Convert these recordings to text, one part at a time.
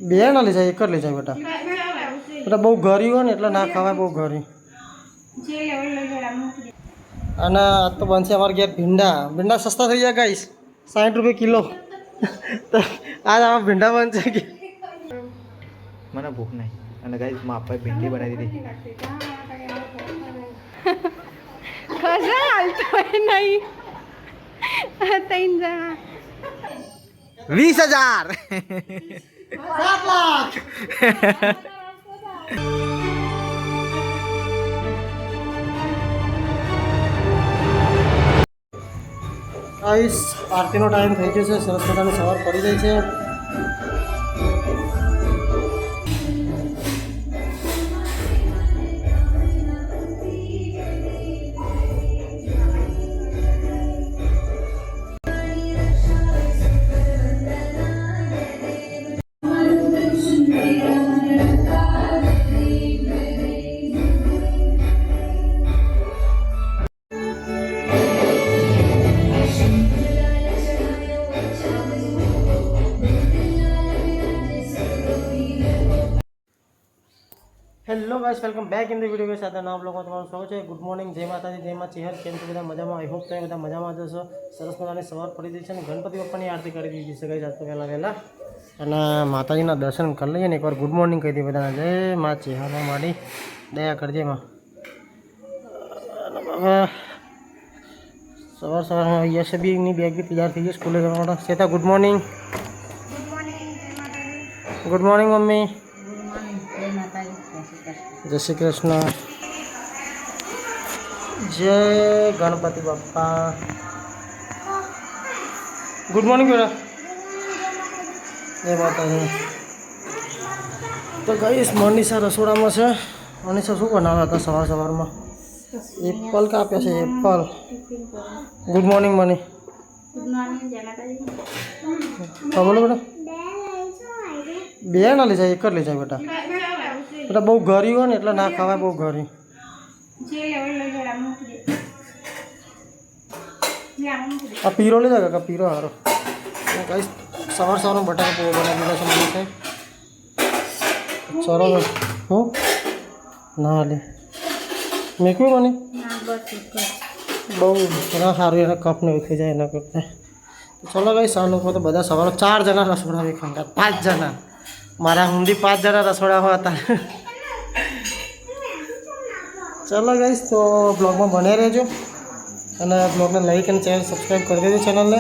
બે ના લઈ જાય, એક જ લઈ જાય બેટા. બેટા બહુ ઘરી હોય ને એટલે ના ખવાય, બહુ ઘરી. અને આ તો બનશે અમારે ઘેર ભીંડા. ભીંડા સસ્તા થઈ જાય ગાઈસ, 60 રૂપિયા કિલો. તો આજ આમાં ભીંડા બનશે કે મને ભૂખ નહીં. અને ગાઈસ માં આપણે ભીંડી બનાવી દીધી. ખજા હાલતો નહીં 3 જણા 20,000 7 લાખ. ગાઈસ આરતીનો ટાઈમ થઈ ગયો છે, સરસ મજાની સવાર પડી ગઈ છે. Hello guys, welcome back in the video કે સાથે નામ લોકો તમારું સ્વાગત છે. ગુડ મોર્નિંગ, જય માતાજી, જય મા ચેહર. કેમ છો બધા? મજામાં? આઈ હોપ તમે બધા મજામાં જશો. સરસ મજાની સવાર પડી ગઈ છે અને ગણપતિ બાપ્પાની આરતી કરી દીધી છે ગાઈસ આજ તો વહેલા. અને માતાજીના દર્શન કરી લઈએ ને એકવાર ગુડ મોર્નિંગ કહી દઈએ બધાને. જય મા ચેહર માડી દયા કરજે માં. બાબા સવારમાં યશબીની બેગ બી તૈયાર થઈ ગઈ સ્કૂલે જવા માટે. Shweta good morning. Good morning mummy. જય શ્રી કૃષ્ણ. જય ગણપતિ બાપ્પા. ગુડ મોર્નિંગ બેટા. જય માતાજી. તો ગાઈસ મનીષા રસોડામાં છે. મનીષા શું બનાવ્યા હતા સવારમાં? એપલ કાપ્યા છે, એપલ. Good morning money. હા બોલો બેટા. બે ના લઈ જાય, એક જ લઈ જાય બેટા. બેટા બહુ ઘરી હોય ને એટલે ના ખવાય, બહુ ઘરી. આ પીરો લઈ જાય કાકા, પીરો સારો. ગાઈસ સવારમાં બટાકા પોવા બનાવી દીધા છે મને છે. ચલો હું ના લે મેકવી મને બહુ ના સારું, એના કપ ને ઉઠી જાય એના કરતાં. ચલો ગાઈસ આ લોકો તો બધા સવારે 4 જણા રસોડા ખાંડા, 5 જણા. મારા ઊંધી 5 જણા રસોડામાં હતા. ચલો ગાઈસ તો બ્લોગમાં બન્યા રહેજો અને બ્લોગને લાઈક અને ચેનલ સબસ્ક્રાઈબ કરી દેજો ચેનલને.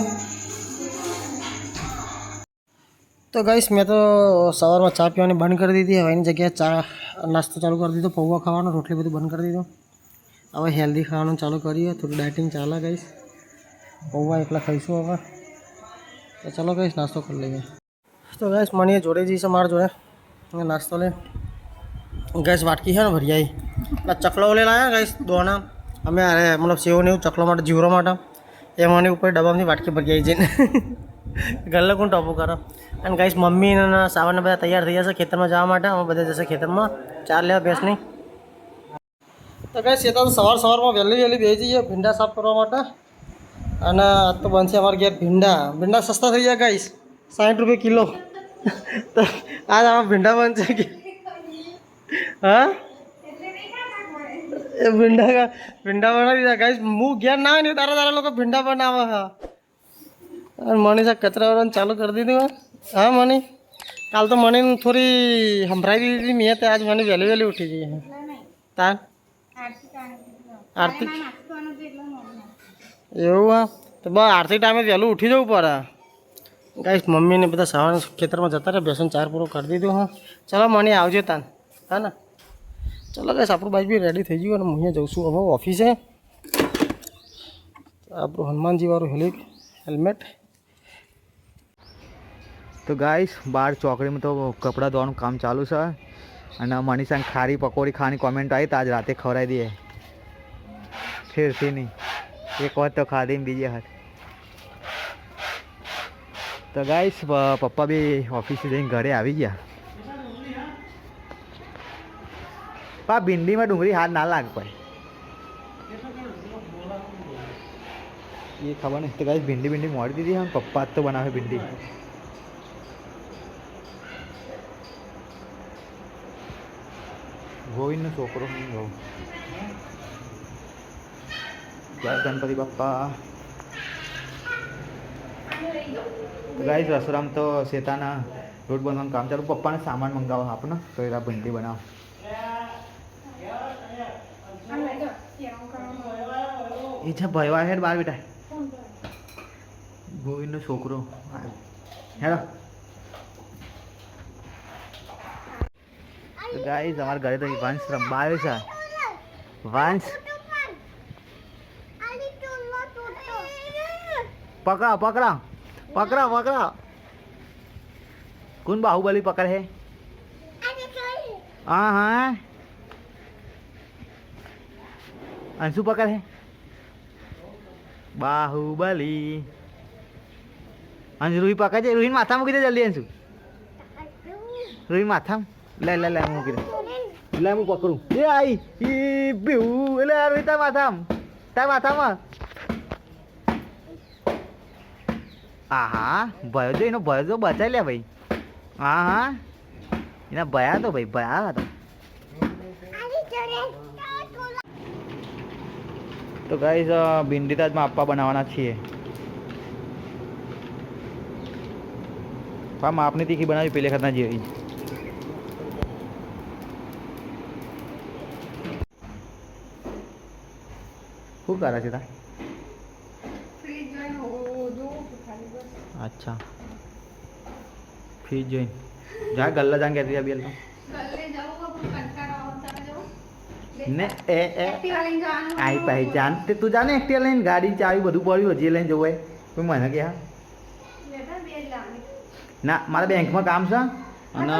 તો ગાઈસ મેં તો સવારમાં ચા પીવાની બંધ કરી દીધી. હવે એની જગ્યાએ ચા નાસ્તો ચાલુ કરી દીધો. પૌવા ખાવાનો, રોટલી બધું બંધ કરી દીધું. હવે હેલ્ધી ખાવાનું ચાલુ કરીએ. થોડું ડાયટિંગ ચાલે ગાઈસ. પૌવા એકલા ખાઈશું હવે. તો ચલો ગાઈસ નાસ્તો કરી લઈએ. તો ગાઈસ મને જોડે જઈશે મારા જોડે નાસ્તો લે. ગેસ વાટકી છે ને ભરિયાઈ ચકલો લે લાવ્યા ગાઈસ દોણા. અમે અરે મતલબ સેવ ને એવું ચકલો માટે જીવરો માટે એમાંની ઉપર ડબ્બામાંથી વાટકી ભરિયાઈ જઈને ગલ્લે કોણ ટોપો કરો. અને ગાઈસ મમ્મી અને સાવરને બધા તૈયાર થઈ જશે ખેતરમાં જવા માટે. અમે બધા જશે ખેતરમાં ચાર લેવા ભેંસની. તો ગાઈસ એ તો સવારમાં વહેલી બેસી જઈએ ભીંડા સાફ કરવા માટે. અને આજ તો બનશે અમારે ઘેર ભીંડા સસ્તા થઈ જાય ગાઈસ, 60 રૂપિયા કિલો. તો આજ આમાં ભીંડા બનશે કે હા એ ભીંડા બનાવી દીધા ગાઈસ. હું ઘેર ના હોય ને તારા લોકો ભીંડા બનાવે. હા અને મનીષા કચરા વાળવાનું ચાલુ કરી દીધું. હા મની કાલ તો મને થોડી સંભળાવી દીધી મેં. તો આજ મને વહેલી ઉઠી ગઈ. તાર આરતી એવું હા તો બસ આરતી ટાઈમે વહેલું ઉઠી જવું પડે ગાઈસ. મમ્મીને બધા સવારના ખેતરમાં જતા રહ્યા, બેસન ચાર પૂરો કરી દીધું. હા ચલો મને આવજો તાન. હા ને ચલો ગાઈસ આપણું બાઈક બી રેડી થઈ ગયું અને હું અહીંયા જઉં છું હવે ઓફિસે. આપણું હનુમાનજી વાળું હેલ્મેટ. તો ગાઈસ બહાર ચોકડીમાં તો કપડાં ધોવાનું કામ ચાલુ છે. અને મનીષાને ખારી પકોડી ખાવાની કોમેન્ટ આવી તો આજ રાતે ખવડાવી દઈએ. ફેરથી નહીં, એક વાત તો ખાધી ને બીજી હાથ. તો ગાઈસ પપ્પા બી ઓફિસે જઈને ઘરે આવી ગયા. પા ભીંડીમાં ડુંગળી હાથ ના લાગ ભાઈ, એ ખબર નહીં. તો ગાઈસ ભીંડી મોડી દીધી. હા પપ્પા જ તો બનાવે ભીંડી. ગોવિંદનો છોકરો નહીં ગયો. જય ગણપતિ બાપ્પા. ગાઈસ રસોડામાં તો શેતાના રોટ બનવાનું કામ ચાલુ. પપ્પાને સામાન મંગાવો આપણને તો એરા ભીંડી બનાવો. એ છે ભયવા હેડ બાર બેટા. ગોવિંદનો છોકરો હેડો. ગાઈસ અમારા ઘરે તો વંશ રમવા આવ્યો છે. વંશ પકડા પકડા પકડા પકડા. कौन बाहुबली पकड़ है? हाँ हाँ अंशु पकड़ है बाहुबली. अंशु रूही पकड़ है. रूही माथा मूकी दे जल्दी. अंशु रूही माथा ले ले ले मूकी दे. ले मैं पकड़ू. ये आई ये बिहू ले रूही ता माथा में. आहा भयो जो इनो भयो जो बचा ले भाई. हाँ हाँ इना भया तो भाई भया तो. તો ગાઈસ ભીંડી તાજમાં આપવા બનાવવાના છીએ. પામ આપની તીખી બનાવી પેલે ખાતના જેવી. શું કરે છે તા? अच्छा फ्रीज જોઈને જા ગલ્લા જાન કહેતી અબી તો ગલ્લે જાઉં પણ કંટાળો આવતા જાઉં ને એ એક્ટિવા લઈને જવાનું. આઈ પહેચાન તે તું જાને એક્ટિવા લઈને ગાડી ચાવી બધું પડ્યું જે લઈને જવું હોય કોઈ મને કે હા લેતા બે જ લાવવાની. ના મારે બેંકમાં કામ છે અને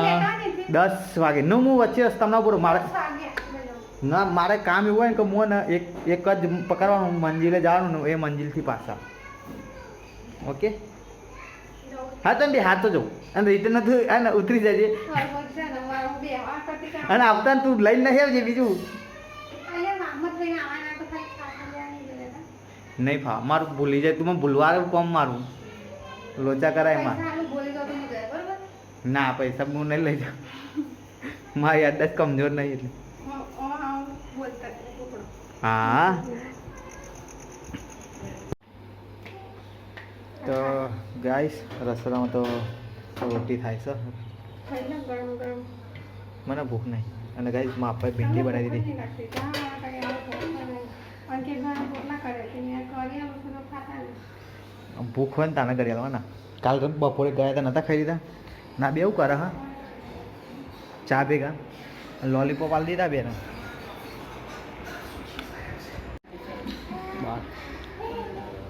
10 વાગે નો હું વચ્ચે રસ્તામાં પૂરો મારે ના મારે કામ એવું હોય ને કે હું ને એક જ પકડવાનું મંજિલે જવાનું ને એ મંજિલથી પાછા. ઓકે હા તમે બે હાથ તો જવું અને રિટર્ન નથી અને ઉતરી જજે અને આવતા તું લઈને નહીં આવજે બીજું નહીં ફા મારું ભૂલી જાય તું મને ભૂલવાનું કોમ મારું લોચા કરાય માં ના પૈસા હું નહીં લઈ જાઉં મારી યાદ કમજોર નહીં એટલે હા. તો ગાઈસ રસોડામાં તો રોટી થાય છે. મને ભૂખ નહીં અને ગાઈસ માં આપણે ભીંડી બનાવી દીધી. ભૂખ હોય ને તાને કરી આલવા. કાલ તો બપોરે ગયા હતા નતા ખાઈ દીધા ના બે એવું કરે હા ચા ભેગા લોલીપોપ આલી દીધા બે.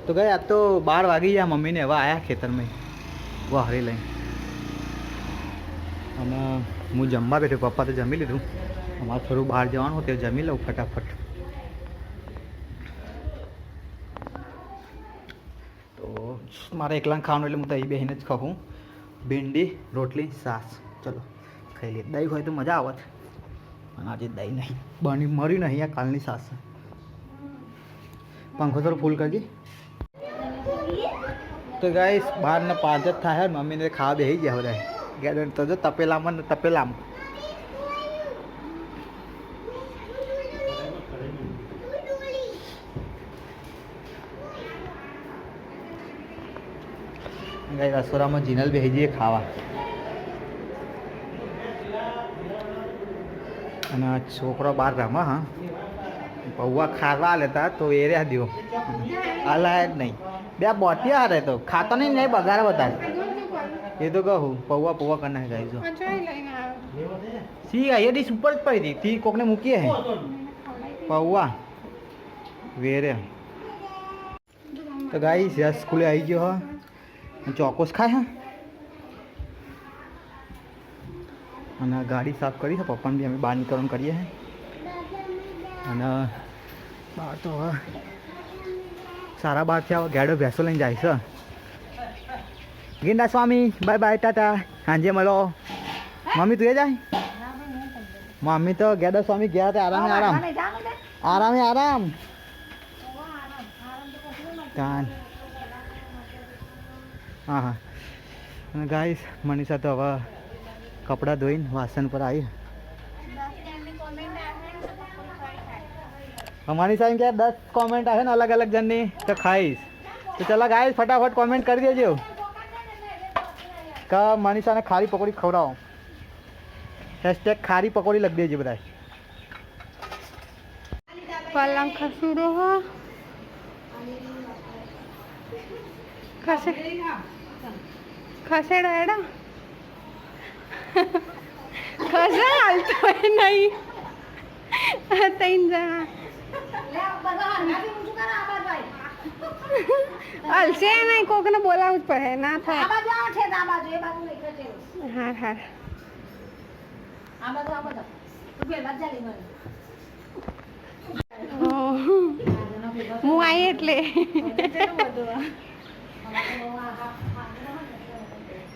તો ગયા આજ તો 12 વાગી ગયા. મમ્મીને હવે આવ્યા ખેતરમાં વાહરી લઈને અને હું જમવા બેઠો. પપ્પા તો જમી લીધું. અમારે થોડું બહાર જવાનું તે જમી લઉં ફટાફટ. તો મારે એકલા ખાવાનું એટલે હું તો અહીં બેસીને જ ખાઉં. ભીંડી રોટલી છાશ ચલો ખાઈ લઈએ. દહીં હોય તો મજા આવત અને આજે દહીં નહીં બની મરી નહીં આ કાલની છાશ. પંખો થોડો ફૂલ કરજે. તો ગાઈસ 12 ને 5 જ થાય. મમ્મીને ખાવા બેસી ગયા બધા ગેડન તો જો તપેલામાં ને તપેલામાં. ગાઈસ રસોડામાં જીનલ બેસી જઈએ ખાવા અને છોકરો બહાર રમા. હા પૌવા ખાવા લેતા તો એ રહ્યા દો હલાય જ નહીં. બે બોટિયા હારે તો ખાતો નહીં નહીં બગાડે બધા. એ તો કહું પૌવા પૌવા કરી નાખે ગાઈસ. સી એ ડીશ ઉપર જ પડી હતી તી કોકને મૂકીએ હે પૌવા વેરે. તો ગાઈસ યસ સ્કૂલે આવી ગયો હા ચોકોસ ખાય હા અને ગાડી સાફ કરી છે પપ્પાને બી અમે બહાર નીકળવાનું કરીએ હે અને બહાર તો હવે 12:30 થયા. ગાડો ભેંસો લઈને જાય છે. ગિંડા સ્વામી બાય બાય ટાટા સાંજે મળો. મમ્મી તું એ જાય? મમ્મી તો ગેડા સ્વામી ગયા હતા આરામે આરામ આરામે આરામ. કાન હા હા. અને ગાઈસ મનીષા તો હવે કપડાં ધોઈને વાસણ પર આવી. हमारी साइड क्या 10 कमेंट है ना अलग अलग जननी तो खाईस तो चला गाइस फटाफट कमेंट कर दीजिए का मनीषा ने खारी पकौड़ी खवड़ाओ हैशटैग खारी पकौड़ी लग दीजिए बताए पलंग खसूरो हो खसेड़ा एड़ा खसा हालतो है नहीं तीन जना हलसे नहीं कोकने बोला उस पर है ना था हार हार હું આવી એટલે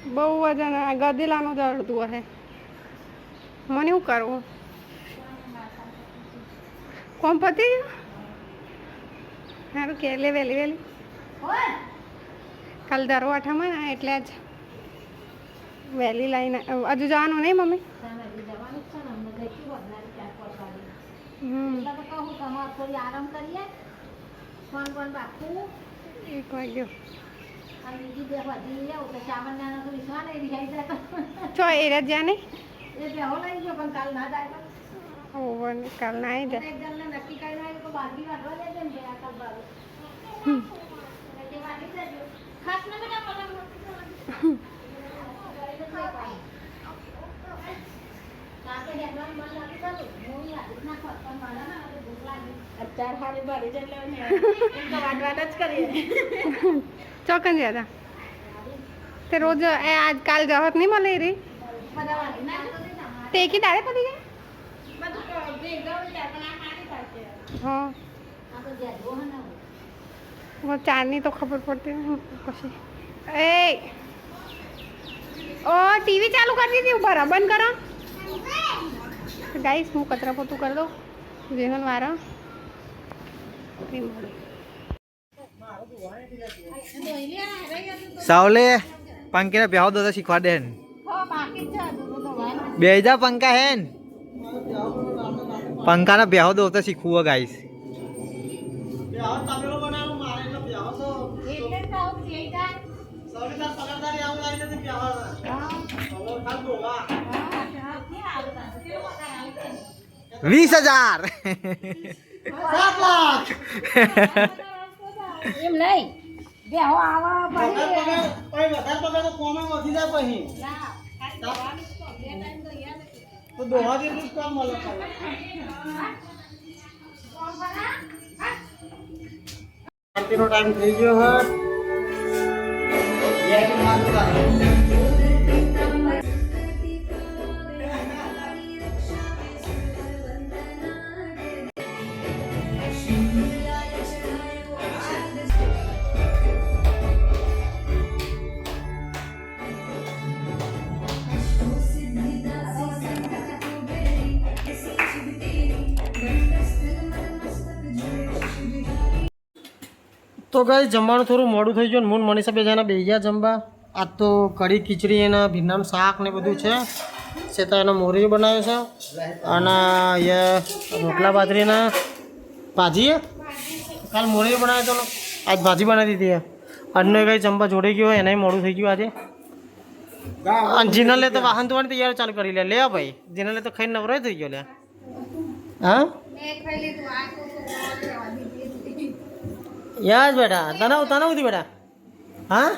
બહુ વજન ગદેલાનું જડતું હશે મને શું કરવું કોમ પતી સારું કે લે વહેલી વહેલી કાલ દરવાઠામાં ને એટલે જ વહેલી લઈને હજુ જવાનું નહીં મમ્મી એક વાગ્યો ચો એરા જ્યાં નહીં ઓવર કાલ ના આવી જાય ચોકન જ્યાં તે રોજ આજ કાલ જવત નહીં મળે રે તે કી દાડે પડી જાય હા ચારની તો ખબર પડતી પછી એ ઓ ટીવી ચાલુ કરી દીધી ઉભા બંધ કરો ગાઈસ હું કચરા પોતું કરી દઉં જેનો વારો सावले पंखे ने ब्याह दो शिखवा दे बेजा पंखा है पंखा ना ब्याह दो तो शिखुआ गाइस बीस 20,000 7 લાખ એમ નહીં બેહો આવા વધારે પગાર તો કોમે વધી જાય પછી તો દોહા જેટલું જ કામ મળે આરતીનો ટાઈમ થઈ ગયો હે તો ગાઈસ જમવાનું થોડું મોડું થઈ ગયું મૂન મનીષા બે જણા બેસી ગયા જમવા આજ તો કઢી ખીચડી એના ભીંડાનું શાક ને બધું છે સેતા એનો મોરી બનાવ્યો છે અને અહીંયા રોટલા બાજરીના ભાજી કાલ મોરી બનાવ્યો હતો આજ ભાજી બનાવી દીધી આજનો કંઈ જમવા જોડી ગયો એનાય મોડું થઈ ગયું આજે અને જીનલે તો વાહન ધોવાની તૈયારી ચાલુ કરી લે ભાઈ જીનલે તો ખાઈને નવરાય થઈ ગયો લે હા યાદ બેટા તને ઉધી બેટા હા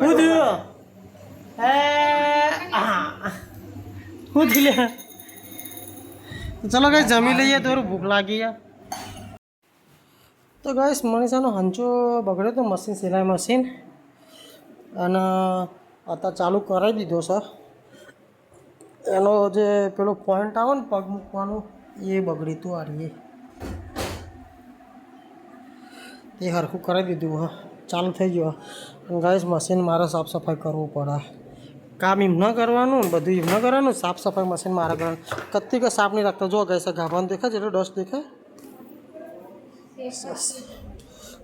ઉધી ઉધી લે ચલો ગાઈસ જમી લઈએ થોડું ભૂખ લાગી યાર તો ગાઈસ મનીષાનો હંચો બગડ્યો તો મશીન સિલાઈ મશીન અને અત્યારે ચાલુ કરાવી દીધો છે એનો જે પેલો પોઈન્ટ આવે ને પગ મૂકવાનું એ બગડી હતું આરીએ એ હરખું કરાવી દીધું હા ચાલુ થઈ ગયો ગાઈસ મશીન મારે સાફ સફાઈ કરવું પડે કામ એમ ન કરવાનું બધું એમ ન કરવાનું સાફ સફાઈ મશીન મારે કરવાનું કત્તી કે સાફ નહીં રાખતો જો ગાઈસ ગાભાનું દેખાય જેટલો ડસ્ટ દેખાય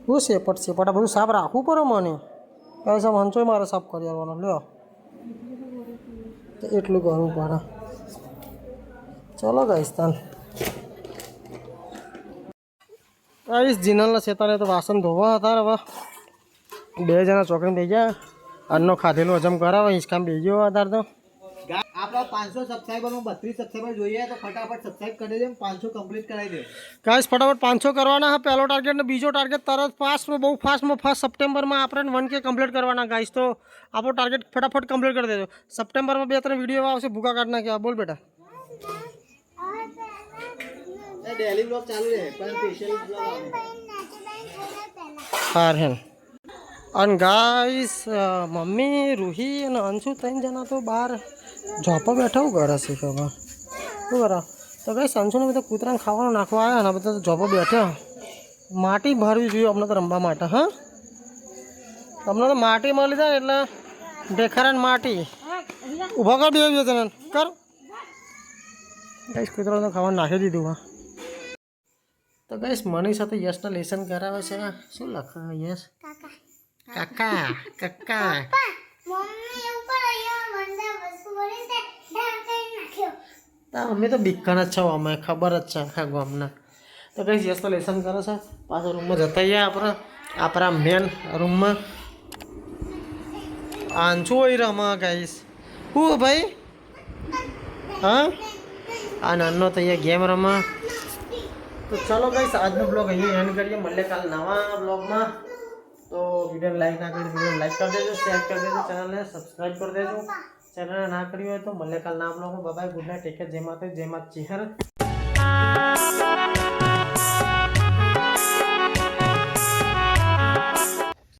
હું સેપટ આ બધું સાફ રાખવું પડે મને ગાઈસ આમ હંચોય મારે સાફ કરી આવવાનો લ્યો તો એટલું કરવું પડે ચલો ગાઈસ તાન ગાઈસ જીનલના શેતાને તો વાસણ ધોવા હતા હવે 2 જણા ચોકડી થઈ ગયા અન્નો ખાધેલું હજમ કરાવે હિંચકામ બેસી ગયો અત્યારે તો આપણા 500 સબસ્ક્રાઈબરમાં 32 સબસ્ક્રાઈબર જોઈએ તો ફટાફટ સબસ્ક્રાઈબ કરી દેજો 500 કમ્પ્લીટ કરાવી દે ગાઈસ ફટાફટ 500 કરવાના હા પહેલો ટાર્ગેટ ને બીજો ટાર્ગેટ તરત ફાસ્ટમાં બહુ ફાસ્ટમાં ફર્સ્ટ સપ્ટેમ્બરમાં આપણે 1K કમ્પ્લીટ કરવાના ગાઈસ તો આપણો ટાર્ગેટ ફટાફટ કમ્પ્લીટ કરી દેજો સપ્ટેમ્બરમાં 2-3 વિડીયો આવશે ભૂકા કાઢ નાખ્યા બોલ બેટા ડેલી બ્લોગ ચાલુ રહે પણ સ્પેશિયલ બ્લોગ આવે હાર હેન અને ગાઈસ મમ્મી રૂહી અને અંશુ 3 જણા તો બહાર જોપા બેઠા હું કરે છે ખબર શું કરે તો ગાઈસ અંશુને બધા કૂતરાને ખાવાનું નાખવા આવ્યા ને બધા તો જોપા બેઠા માટી ભરવી જોઈએ અમને તો રમવા માટે હા તમને તો માટી મળી જાય એટલે દેખારણ માટી ઊભા કર બે તને કર ગાઈસ કૂતરાને ખાવાનું નાખી દીધું હા તો ગાઈસ મની સાથે યશના લેસન કરાવે છે શું લખે યશ કાકા કાકા અમે તો બીકન જ છો અમે ખબર જ છે આખા ગામના તો ગાઈસ યશ તો લેસન કરે છે પાછો રૂમમાં જતા ગયા આપણા મેન રૂમમાં આંચું હોય રમા ગાઈસ હું ભાઈ હા આ નાનો તો અહીંયા ગેમ રમા તો ચલો ગાઈસ આજનો બ્લોગ અહીંયા એન્ડ કરીએ મળીએ કાલ નવા બ્લોગમાં તો વિડીયો લાઈક ના કરી વિડીયો લાઈક કરી દેજો શેર કરી દેજો ચેનલને સબસ્ક્રાઈબ કરી દેજો ચેનલને ના કરી હોય તો મળીએ કાલ નવા બ્લોગમાં bye good night take care જય માતા જય માત ચિહર